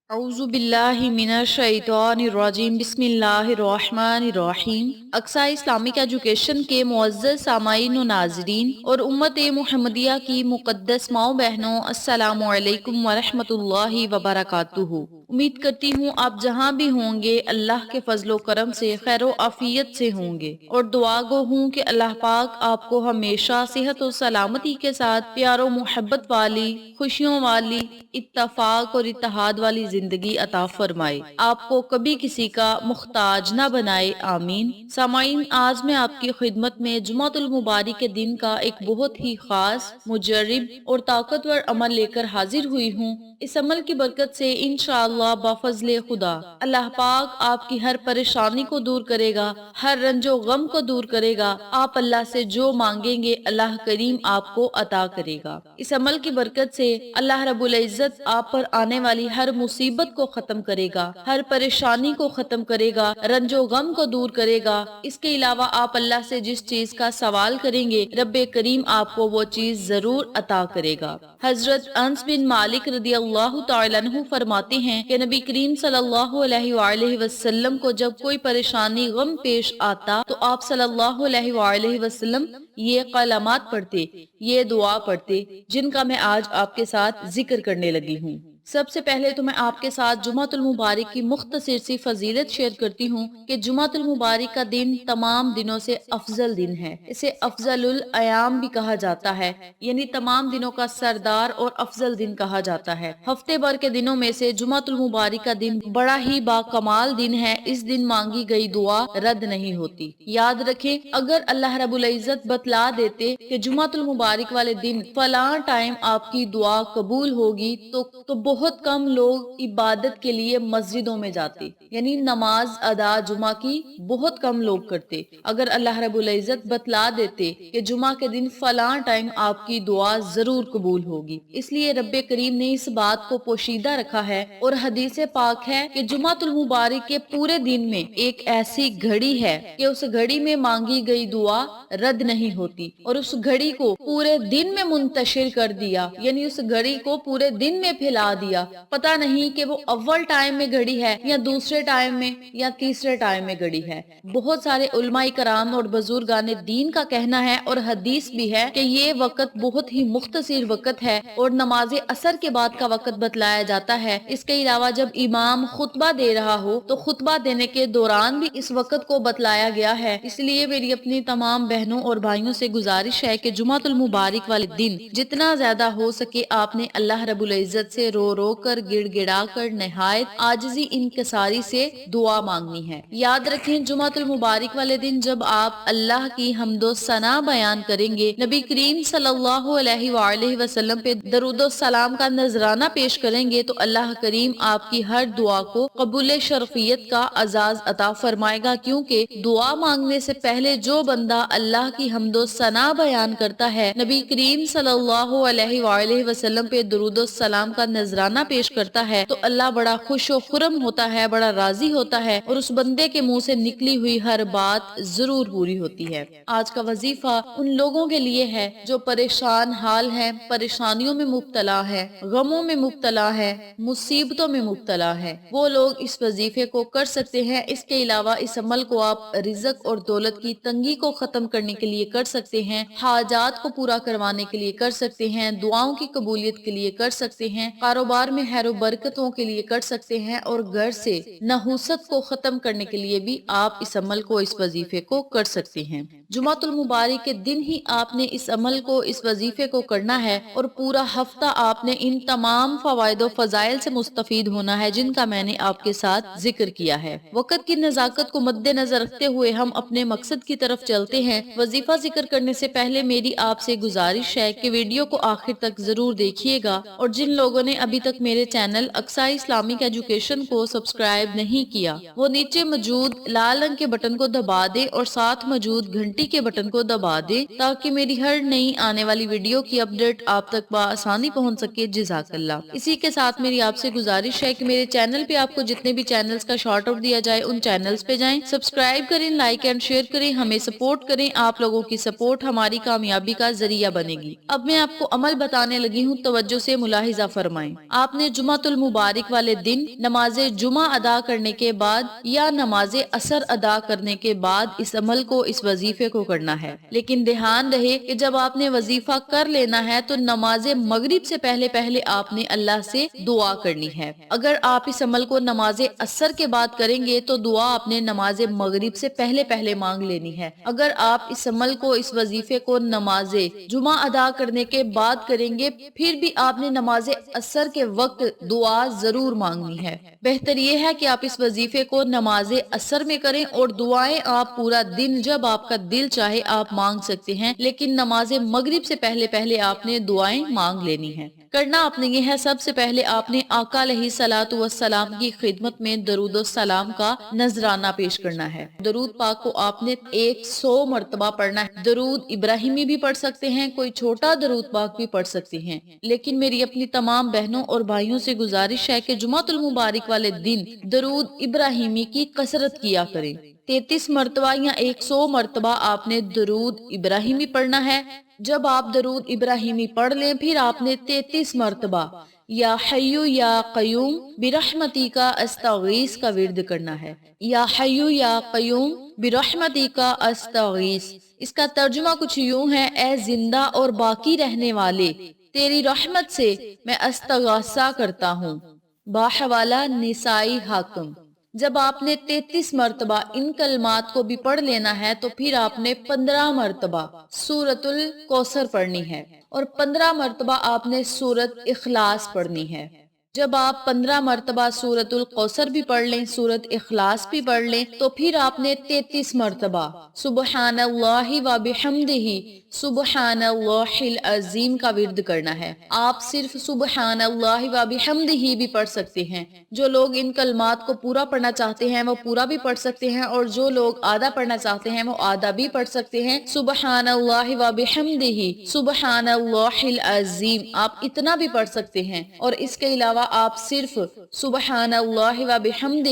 अऊज़ु बिल्लाहि मिनश शैतानिर रजीम बिस्मिल्लाहिर रहमानिर रहीम। Aqsa Islamic education के मुअज़्ज़ज़ सामाईन व नाज़रीन और उम्मत मुहम्मदिया की मुक़द्दस माओ बहनों, अस्सलामु अलैकुम व रहमतुल्लाहि व बरकातुहू। उम्मीद करती हूँ आप जहाँ भी होंगे अल्लाह के फजलो करम से खैरो आफियत से होंगे, और दुआ गो हूँ कि अल्लाह पाक आपको हमेशा सेहत और सलामती के साथ प्यारो मोहब्बत वाली, खुशियों वाली, इत्तफाक और इत्तेहाद वाली जिंदगी अता फरमाए, आपको कभी किसी का मुख्ताज न बनाए, आमीन। सामाइन, आज मैं आपकी खिदमत में जुमातुल मुबारक के दिन का एक बहुत ही खास, मुजर्रिब और ताकतवर अमल लेकर हाजिर हुई हूँ। इस अमल की बरकत से इंशाअल्लाह बाफजले खुदा अल्लाह पाक आपकी हर परेशानी को दूर करेगा, हर रंजो गम को दूर करेगा। आप अल्लाह से जो मांगेंगे अल्लाह करीम आपको अता करेगा। इस अमल की बरकत से अल्लाह रब्बुल इज्जत आप पर आने वाली हर मुसीबत को खत्म करेगा, हर परेशानी को खत्म करेगा, रंजो गम को दूर करेगा। इसके अलावा आप अल्लाह से जिस चीज का सवाल करेंगे रब्बे करीम आपको वो चीज जरूर अता करेगा। हजरत अनस बिन मालिक रदियल्लाहु तआला अन्हु फरमाते हैं कि नबी करीम सल्लल्लाहु अलैहि वसल्लम को जब कोई परेशानी गम पेश आता तो आप सल्लल्लाहु अलैहि वसल्लम ये कलमात पढ़ते, ये दुआ पढ़ते, जिनका मैं आज आपके साथ जिक्र करने लगी हूँ। सबसे पहले तो मैं आपके साथ जुमातुल मुबारक की मुख्तसर सी फजीलत शेयर करती हूँ कि जुमातुल मुबारक का दिन तमाम दिनों से अफजल दिन है। इसे अफजलुल अयाम भी कहा जाता है, यानी तमाम दिनों का सरदार और अफजल दिन कहा जाता है। हफ्ते भर के दिनों में से जुमातुल मुबारक का दिन बड़ा ही बाकमाल दिन है। इस दिन मांगी गई दुआ रद्द नहीं होती। याद रखें, अगर अल्लाह रब्बुल इज्जत बतला देते कि जुमातुल मुबारक वाले दिन फलां टाइम आपकी दुआ कबूल होगी तो बहुत कम लोग इबादत के लिए मस्जिदों में जाते, यानी नमाज अदा जुमा की बहुत कम लोग करते। अगर अल्लाह रब्बुल इज्जत बतला देते कि जुमा के दिन फलां टाइम आपकी दुआ जरूर कबूल होगी, इसलिए रब्बे करीम ने इस बात को पोशीदा रखा है। और हदीस पाक है कि जुमातुल मुबारक के पूरे दिन में एक ऐसी घड़ी है कि उस घड़ी में मांगी गई दुआ रद्द नहीं होती, और उस घड़ी को पूरे दिन में मुंतशिर कर दिया, यानी उस घड़ी को पूरे दिन में फैला दिया। पता नहीं कि वो अव्वल टाइम में घड़ी है या दूसरे टाइम में या तीसरे टाइम में घड़ी है। बहुत सारे उलमाए कराम और बुजुर्गान दीन का कहना है और हदीस भी है कि ये वक्त बहुत ही मुख्तसर वक्त है और नमाज असर के बाद का वक्त बतलाया जाता है। इसके अलावा जब इमाम खुतबा दे रहा हो तो खुतबा देने के दौरान भी इस वक्त को बतलाया गया है। इसलिए मेरी अपनी तमाम बहनों और भाइयों से गुजारिश है कि जुमातुल मुबारक वाले दिन जितना ज्यादा हो सके आपने अल्लाह रब्बुल इज्जत से रो रो कर, गिड़गिड़ा कर, नहायत आजिज़ी इनकसारी से दुआ मांगनी है। याद रखें, जुमातुल मुबारक वाले दिन जब आप अल्लाह की हम्दो सना बयान करेंगे, नबी करीम सल्लल्लाहु अलैहि वसल्लम पे दरूदो सलाम का नजराना पेश करेंगे तो अल्लाह करीम आपकी हर दुआ को कबूल शरफियत का अजाज अता फरमाएगा। क्योंकि दुआ मांगने से पहले जो बंदा अल्लाह की हम्दो सना बयान करता है, नबी करीम सल्लल्लाहु अलैहि वसल्लम पे दरूदो सलाम का नजराना पेश करता है, तो अल्लाह बड़ा खुश और खुरम होता है, बड़ा राजी होता है और उस बंदे के मुंह से निकली हुई हर बात जरूर पूरी होती है। आज का वजीफा उन लोगों के लिए है जो परेशान हाल है, परेशानियों में मुब्तला है, गमों में मुब्तला है, मुसीबतों में मुब्तला है। वो लोग इस वजीफे को कर सकते हैं। इसके अलावा इस अमल को आप रिज़्क और दौलत की तंगी को खत्म करने के लिए कर सकते हैं, हाजात को पूरा करवाने के लिए कर सकते हैं, दुआओं की कबूलियत के लिए कर सकते हैं, कारोबार में हैरो बरकतों के लिए कर सकते हैं और घर से नहुसत को खत्म करने के लिए भी आप इस अमल को, इस वजीफे को कर सकते हैं। जुमातुल मुबारक के दिन ही आपने इस अमल को, इस वजीफे को करना है और पूरा हफ्ता आपने इन तमाम फवायदो फजाइल से मुस्तफीद होना है जिनका मैंने आपके साथ जिक्र किया है। वक्त की नजाकत को मद्देनजर रखते हुए हम अपने मकसद की तरफ चलते हैं। वजीफा जिक्र करने से पहले मेरी आपसे गुजारिश है कि वीडियो को आखिर तक जरूर देखिएगा, और जिन लोगों ने अभी तक मेरे चैनल अक्सा इस्लामिक एजुकेशन को सब्सक्राइब नहीं किया, वो नीचे मौजूद लाल रंग के बटन को दबा दे और साथ मौजूद घंटी के बटन को दबा दे ताकि मेरी हर नई आने वाली वीडियो की अपडेट आप तक बआसानी पहुंच सके। जज़ाकल्लाह। इसी के साथ मेरी आपसे गुजारिश है कि मेरे चैनल पे आपको जितने भी चैनल्स का शॉर्ट आउट दिया जाए उन चैनल्स पे जाएं, सब्सक्राइब करें, लाइक एंड शेयर करें, हमें सपोर्ट करें। आप लोगों की सपोर्ट हमारी कामयाबी का जरिया बनेगी। अब मैं आपको अमल बताने लगी हूँ, तवज्जो से मुलाहिजा फरमाएं। آپ نے جمعۃ المبارک والے دن نماز جمعہ ادا کرنے کے بعد یا نماز عصر ادا کرنے کے بعد اس عمل کو، اس وظیفے کو کرنا ہے، لیکن دھیان رہے کہ جب آپ نے وظیفہ کر لینا ہے تو نماز مغرب سے پہلے پہلے آپ نے اللہ سے دعا کرنی ہے۔ اگر آپ اس عمل کو نماز عصر کے بعد کریں گے تو دعا آپ نے نماز مغرب سے پہلے پہلے مانگ لینی ہے۔ اگر آپ اس عمل کو، اس وظیفے کو نماز جمعہ ادا کرنے کے بعد کریں گے پھر بھی آپ نے نماز عصر کے وقت دعا ضرور مانگنی ہے۔ بہتر یہ ہے کہ آپ اس وظیفے کو نماز عصر میں کریں اور دعائیں آپ پورا دن جب آپ کا دل چاہے آپ مانگ سکتے ہیں، لیکن نماز مغرب سے پہلے پہلے آپ نے دعائیں مانگ لینی ہیں۔ کرنا آپ نے یہ ہے، سب سے پہلے آپ نے آقا علیہ الصلوۃ والسلام کی خدمت میں درود و سلام کا نذرانہ پیش کرنا ہے۔ درود پاک کو آپ نے 100 مرتبہ پڑھنا ہے۔ درود ابراہیمی بھی پڑھ سکتے ہیں، کوئی چھوٹا درود پاک بھی پڑھ سکتے ہیں، لیکن میری اپنی تمام بہنوں اور بھائیوں سے گزارش ہے کہ جمعۃ المبارک والے دن درود ابراہیمی کی کثرت کیا کریں۔ 33 مرتبہ یا 100 مرتبہ آپ نے درود ابراہیمی پڑھنا ہے۔ جب آپ درود ابراہیمی پڑھ لیں پھر آپ نے 33 مرتبہ یا حیو یا قیوم برحمتی کا استغیث کا ورد کرنا ہے۔ یا حیو یا قیوم برحمتی کا استغیث، اس کا ترجمہ کچھ یوں ہے: اے زندہ اور باقی رہنے والے، تیری رحمت سے میں استغاثہ کرتا ہوں۔ باحوالہ نسائی حاکم۔ جب آپ نے 33 مرتبہ ان کلمات کو بھی پڑھ لینا ہے تو پھر آپ نے 15 مرتبہ سورۃ الکوثر پڑھنی ہے اور 15 مرتبہ آپ نے سورۃ اخلاص پڑھنی ہے۔ جب آپ 15 مرتبہ سورۃ الکوثر بھی پڑھ لیں، سورۃ اخلاص بھی پڑھ لیں تو پھر آپ نے 33 مرتبہ سبحان اللہ و بحمدہ سبحان اللہ العظیم کا ورد کرنا ہے۔ آپ صرف سبحان اللہ و بحمدہ بھی پڑھ سکتے ہیں۔ جو لوگ ان کلمات کو پورا پڑھنا چاہتے ہیں وہ پورا بھی پڑھ سکتے ہیں، اور جو لوگ آدھا پڑھنا چاہتے ہیں وہ آدھا بھی پڑھ سکتے ہیں۔ سبحان اللہ و بحمدہ سبحان اللہ العظیم آپ اتنا بھی پڑھ سکتے ہیں، اور اس کے علاوہ آپ صرف سبحان اللہ و بحمدہ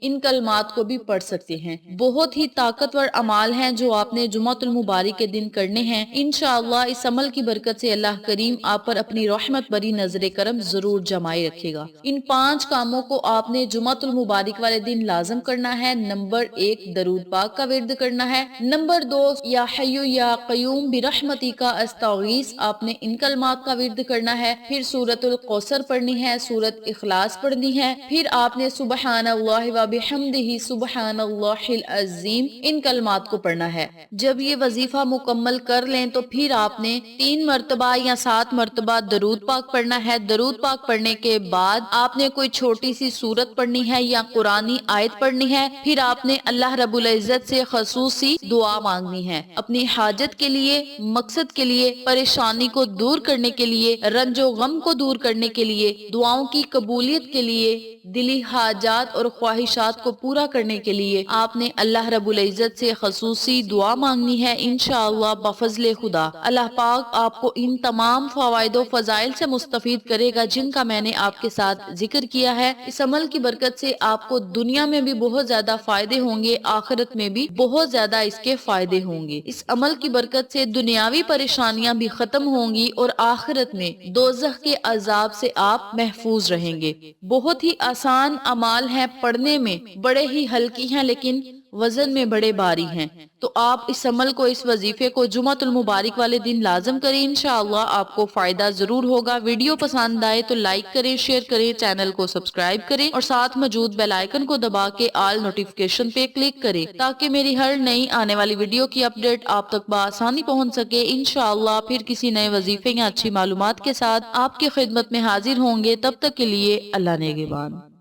ان کلمات کو بھی پڑھ سکتے ہیں۔ بہت ہی طاقتور اعمال ہیں جو آپ نے جمعۃ المبارک کے دن کرنے ہیں۔ انشاءاللہ اس عمل کی برکت سے اللہ کریم آپ پر اپنی رحمت بری نظر کرم ضرور جمائے رکھے گا۔ ان 5 کاموں کو آپ نے جمعۃ المبارک والے دن لازم کرنا ہے۔ نمبر 1 درود پاک کا ورد کرنا ہے۔ نمبر 2 یا حیو یا قیوم برحمتی کا استغیث آپ نے ان کلمات کا ورد کرنا ہے۔ پھر سورۃ الکوثر پڑھنی ہے، سورۃ اخلاص پڑھنی ہے، پھر آپ نے سبحان اللہ و بحمدہ سبحان اللہ العظیم ان کلمات کو پڑھنا ہے۔ جب یہ وظیفہ مکمل کر لیں تو پھر آپ نے 3 مرتبہ یا 7 مرتبہ درود پاک پڑھنا ہے۔ درود پاک پڑھنے کے بعد آپ نے کوئی چھوٹی سی سورت پڑھنی ہے یا قرآنی آیت پڑھنی ہے، پھر آپ نے اللہ رب العزت سے خصوصی دعا مانگنی ہے، اپنی حاجت کے لیے، مقصد کے لیے، پریشانی کو دور کرنے کے لیے، رنج و غم کو دور کرنے کے لیے، دعاؤں کی قبولیت کے لیے، دلی حاجات اور خواہشات کو پورا کرنے کے لیے آپ نے اللہ رب العزت سے خصوصی دعا مانگنی ہے۔ انشاءاللہ بفضل خدا اللہ پاک آپ کو ان تمام فوائد و فضائل سے مستفید کرے گا جن کا میں نے آپ کے ساتھ ذکر کیا ہے۔ اس عمل کی برکت سے آپ کو دنیا میں بھی بہت زیادہ فائدے ہوں گے، آخرت میں بھی بہت زیادہ اس کے فائدے ہوں گے۔ اس عمل کی برکت سے دنیاوی پریشانیاں بھی ختم ہوں گی اور آخرت میں دوزخ کے عذاب سے آپ محفوظ رہیں گے۔ بہت ہی آسان اعمال ہیں، پڑھنے میں بڑے ہی ہلکی ہیں لیکن وزن میں بڑے باری ہیں، تو آپ اس عمل کو، اس وظیفے کو جمعۃ المبارک والے دن لازم کریں۔ انشاءاللہ آپ کو فائدہ ضرور ہوگا۔ ویڈیو پسند آئے تو لائک کریں، شیئر کریں، چینل کو سبسکرائب کریں اور ساتھ موجود بیل آئیکن کو دبا کے آل نوٹیفیکیشن پہ کلک کریں تاکہ میری ہر نئی آنے والی ویڈیو کی اپڈیٹ آپ تک بآسانی پہنچ سکے۔ انشاءاللہ پھر کسی نئے وظیفے یا اچھی معلومات کے ساتھ آپ کی خدمت میں حاضر ہوں گے، تب تک کے لیے اللہ نگہبان۔